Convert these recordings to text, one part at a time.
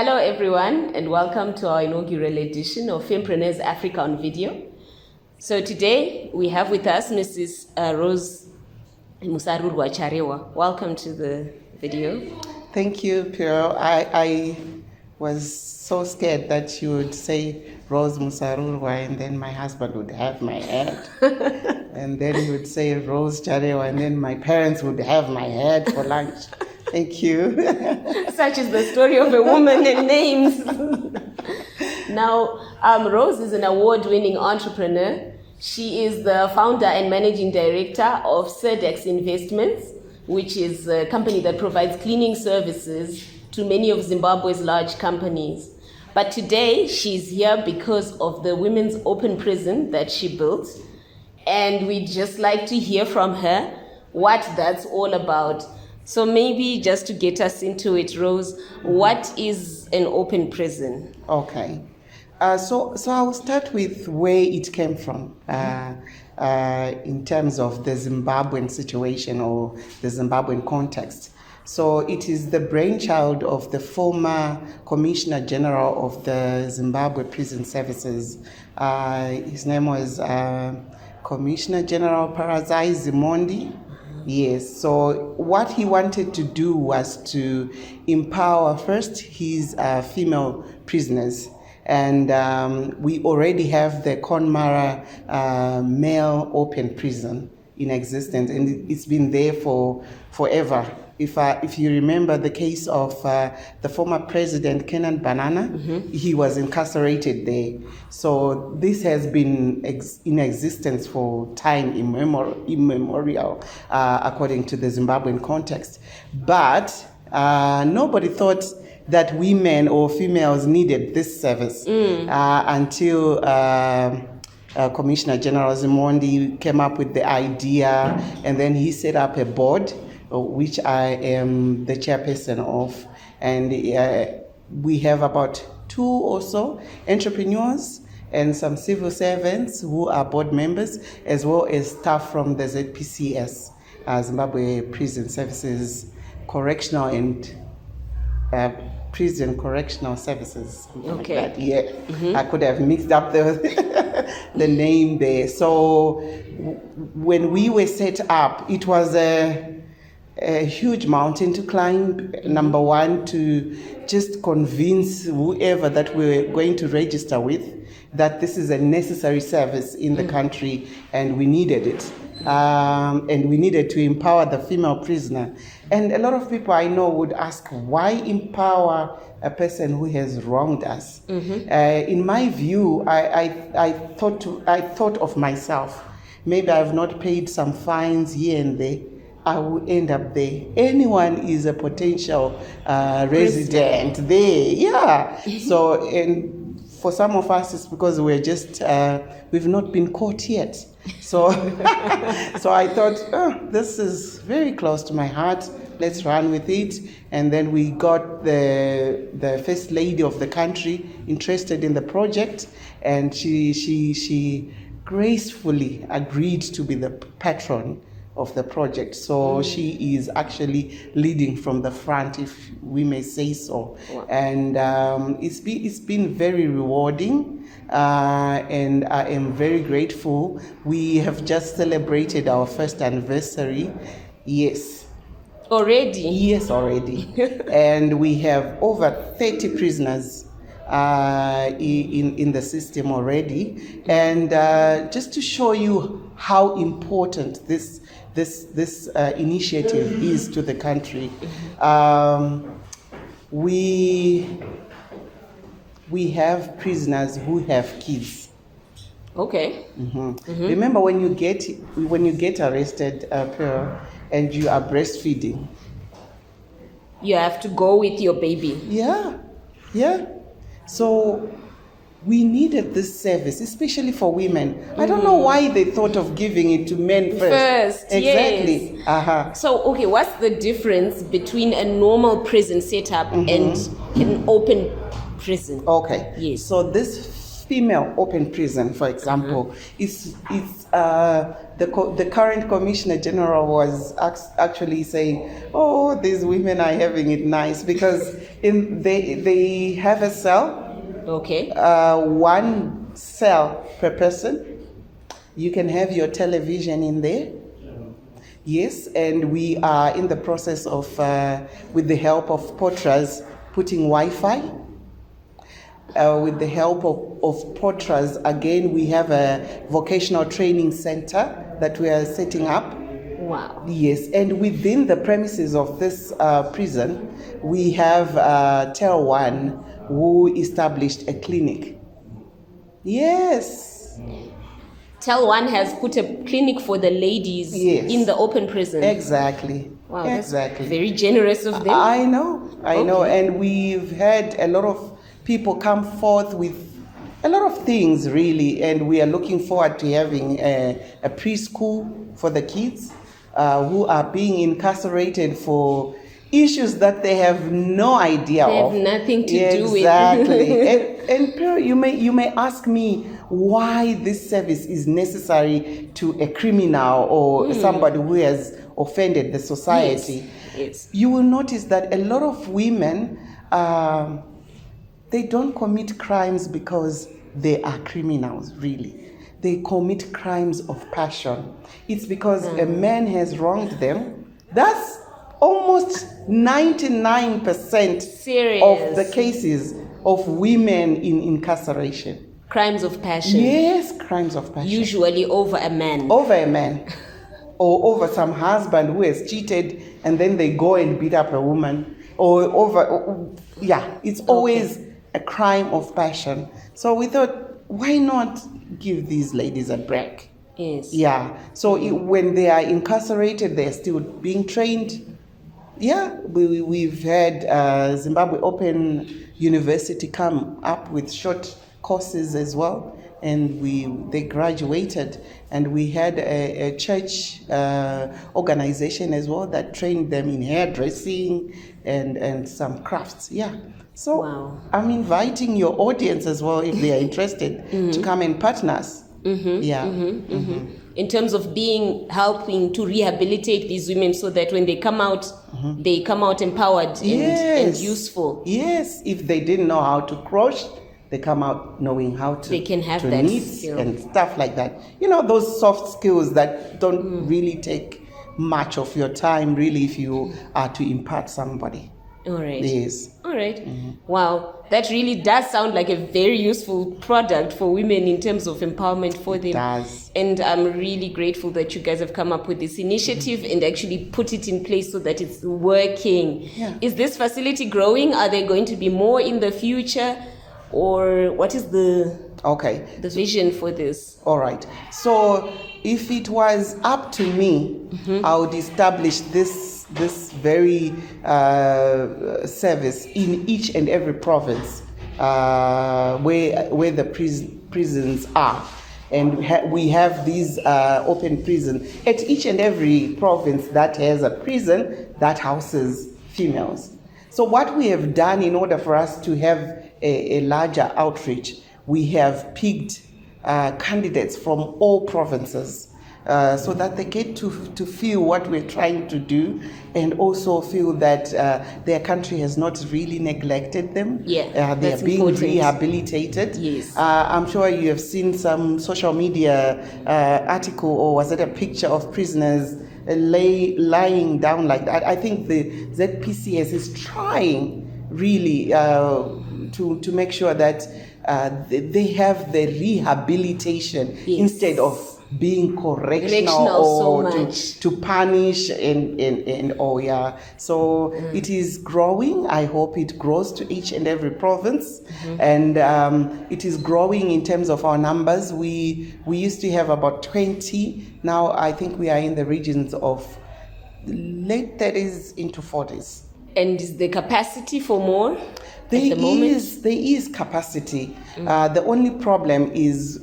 Hello everyone, and welcome to our inaugural edition of Fempreneurs Africa on Video. So today we have with us Mrs. Roselyn Musarurwa-Charehwa. Welcome to the video. Thank you, Piero. I was so scared that you would say Rose Musarurwa and then my husband would have my head. And then he would say Rose Charehwa and then my parents would have my head for lunch. Thank you. Such is the story of a woman and names. Now, Rose is an award-winning entrepreneur. She is the founder and managing director of Surdex Investments, which is a company that provides cleaning services to many of Zimbabwe's large companies. But today, she's here because of the women's open prison that she built. And we'd just like to hear from her what that's all about. So maybe just to get us into it, Rose, what is an open prison? Okay. So I'll start with where it came from in terms of the Zimbabwean situation or the Zimbabwean context. So it is the brainchild of the former Commissioner General of the Zimbabwe Prison Services. His name was Commissioner General Parazai Zimondi. Yes, so what he wanted to do was to empower first his female prisoners. And we already have the Conmara male open prison in existence, and it's been there for forever. If you remember the case of the former president, Kenan Banana, he was incarcerated there. So this has been in existence for time immemorial, according to the Zimbabwean context. But nobody thought that women or females needed this service until Commissioner General Zimondi came up with the idea, and then he set up a board, which I am the chairperson of, and we have about 2 or so entrepreneurs and some civil servants who are board members, as well as staff from the ZPCS, Zimbabwe Prison Services, Correctional and Prison Correctional Services. Okay. Like that. Yeah, I could have mixed up the name there. So when we were set up, it was a huge mountain to climb. Number one, to just convince whoever that we're going to register with that this is a necessary service in the country and we needed it. And we needed to empower the female prisoner. And a lot of people I know would ask, why empower a person who has wronged us? In my view, I thought of myself. Maybe I've not paid some fines here and there. I will end up there. Anyone is a potential resident there. Yeah. So, and for some of us, it's because we're just, we've not been caught yet. So, so I thought, this is very close to my heart. Let's run with it. And then we got the first lady of the country interested in the project, and she gracefully agreed to be the patron of the project. So she is actually leading from the front, if we may say so. Wow. And it's been very rewarding, and I am very grateful. We have just celebrated our first anniversary. Yes. Already? Yes, already. And we have over 30 prisoners in the system already. And just to show you how important this initiative is to the country, we have prisoners who have kids. Okay. Remember when you get arrested, Pearl, and you are breastfeeding, you have to go with your baby. Yeah. So we needed this service, especially for women. I don't know why they thought of giving it to men first. Exactly. Yes. So, okay, what's the difference between a normal prison setup and an open prison? Okay. Yes. So this female open prison, for example, the current Commissioner General was actually saying, "Oh, these women are having it nice because they have a cell, Okay. one cell per person. You can have your television in there." Yes, and we are in the process of, with the help of Potras, putting Wi-Fi. With the help of Potras, again, we have a vocational training center that we are setting up. Wow. Yes, and within the premises of this prison, we have Tel One, who established a clinic. Yes. Tel One has put a clinic for the ladies in the open prison. Exactly. Wow, exactly. That's very generous of them. I know, and we've had a lot of people come forth with a lot of things, really, and we are looking forward to having a preschool for the kids who are being incarcerated for issues that they have no idea They of. have nothing to do with. Exactly. and Pero, you may ask me why this service is necessary to a criminal or somebody who has offended the society. Yes. You will notice that a lot of women, they don't commit crimes because they are criminals, really. They commit crimes of passion. It's because a man has wronged them. That's almost 99% of the cases of women in incarceration. Crimes of passion. Yes, crimes of passion. Usually over a man. Over a man. Or over some husband who has cheated and then they go and beat up a woman. Or over, it's always a crime of passion. So we thought, why not give these ladies a break? Yes. Yeah. So when they are incarcerated, they're still being trained. Yeah, we've had Zimbabwe Open University come up with short courses as well, and they graduated, and we had a church organization as well that trained them in hairdressing and some crafts. Yeah. So wow. I'm inviting your audience as well, if they are interested, to come and partner us. Yeah. In terms of helping to rehabilitate these women so that when they come out, they come out empowered and useful. Yes, if they didn't know how to crochet, they come out knowing how to, they can have to that knit skill. And stuff like that. You know, those soft skills that don't really take much of your time, really, if you are to impart somebody. All right. Yes. All right. Wow. That really does sound like a very useful product for women in terms of empowerment for them. It does. And I'm really grateful that you guys have come up with this initiative and actually put it in place so that it's working. Yeah. Is this facility growing? Are there going to be more in the future? Or what is the vision for this? All right. So if it was up to me, I would establish this very service in each and every province where the prisons are. And we have these open prisons at each and every province that has a prison that houses females. So what we have done in order for us to have a larger outreach, we have picked candidates from all provinces so that they get to feel what we're trying to do and also feel that their country has not really neglected them. Yeah, they are being important. Rehabilitated. Yes. I'm sure you have seen some social media article, or was it a picture of prisoners lying down like that? I think the ZPCS is trying really to make sure that they have the rehabilitation instead of being correctional or to punish and so it is growing. I hope it grows to each and every province, and it is growing in terms of our numbers. We used to have about 20. Now I think we are in the regions of late 30s into 40s. And is the capacity for more? There is capacity. The only problem is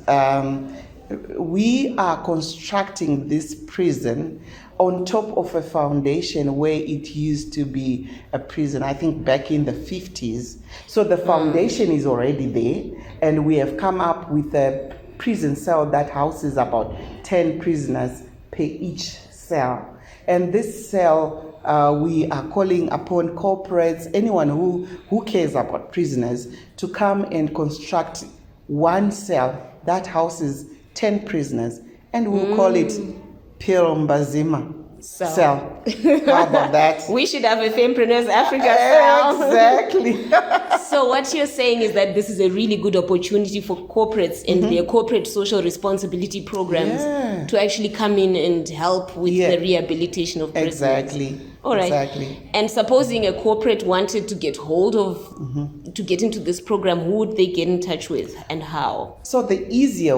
we are constructing this prison on top of a foundation where it used to be a prison, I think back in the 50s. So the foundation is already there, and we have come up with a prison cell that houses about 10 prisoners per each cell. And this cell, we are calling upon corporates, anyone who cares about prisoners, to come and construct one cell that houses 10 prisoners, and we'll call it Pirombazima cell. How about that? We should have a Fempreneurs Africa cell. Exactly. So what you're saying is that this is a really good opportunity for corporates and their corporate social responsibility programs to actually come in and help with the rehabilitation of prisoners. Exactly. All right. Exactly. And supposing a corporate wanted to get hold of, to get into this program, who would they get in touch with and how? So the easier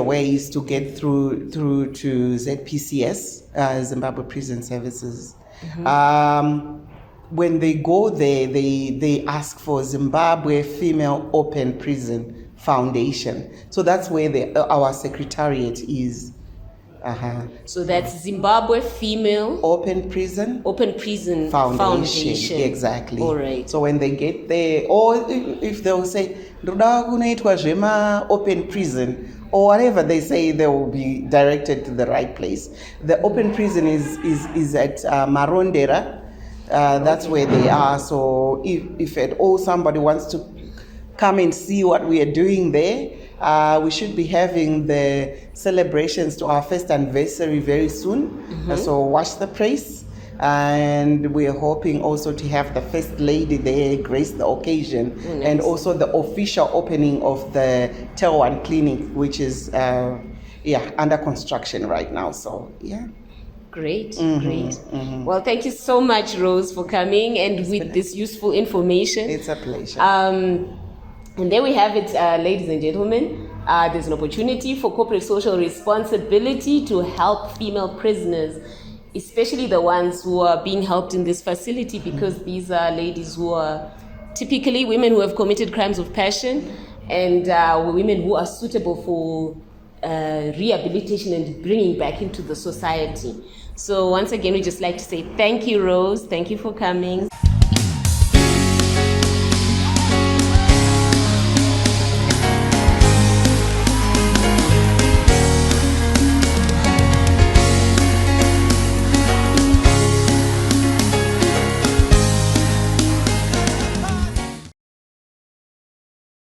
way is to get through to ZPCS, Zimbabwe Prison Services. When they go there, they ask for Zimbabwe Female Open Prison Foundation. So that's where our secretariat is. So that's Zimbabwe Female Open Prison Foundation. Exactly. All right. So when they get there, or if they'll say ndoda kunoitwa zvema open prison, or whatever they say, they will be directed to the right place. The open prison is at Marondera. That's where they are. So if at all somebody wants to come and see what we are doing there, we should be having the celebrations to our first anniversary very soon. So watch the press. And we are hoping also to have the First Lady there grace the occasion. Nice. And also the official opening of the Tel1 clinic, which is under construction right now. So Great. Well, thank you so much, Rose, for coming and with this useful information. It's a pleasure. And there we have it, ladies and gentlemen. There's an opportunity for corporate social responsibility to help female prisoners, especially the ones who are being helped in this facility, because these are ladies who are typically women who have committed crimes of passion, and women who are suitable for rehabilitation and bringing back into the society. So once again, we just like to say thank you, Rose. Thank you for coming.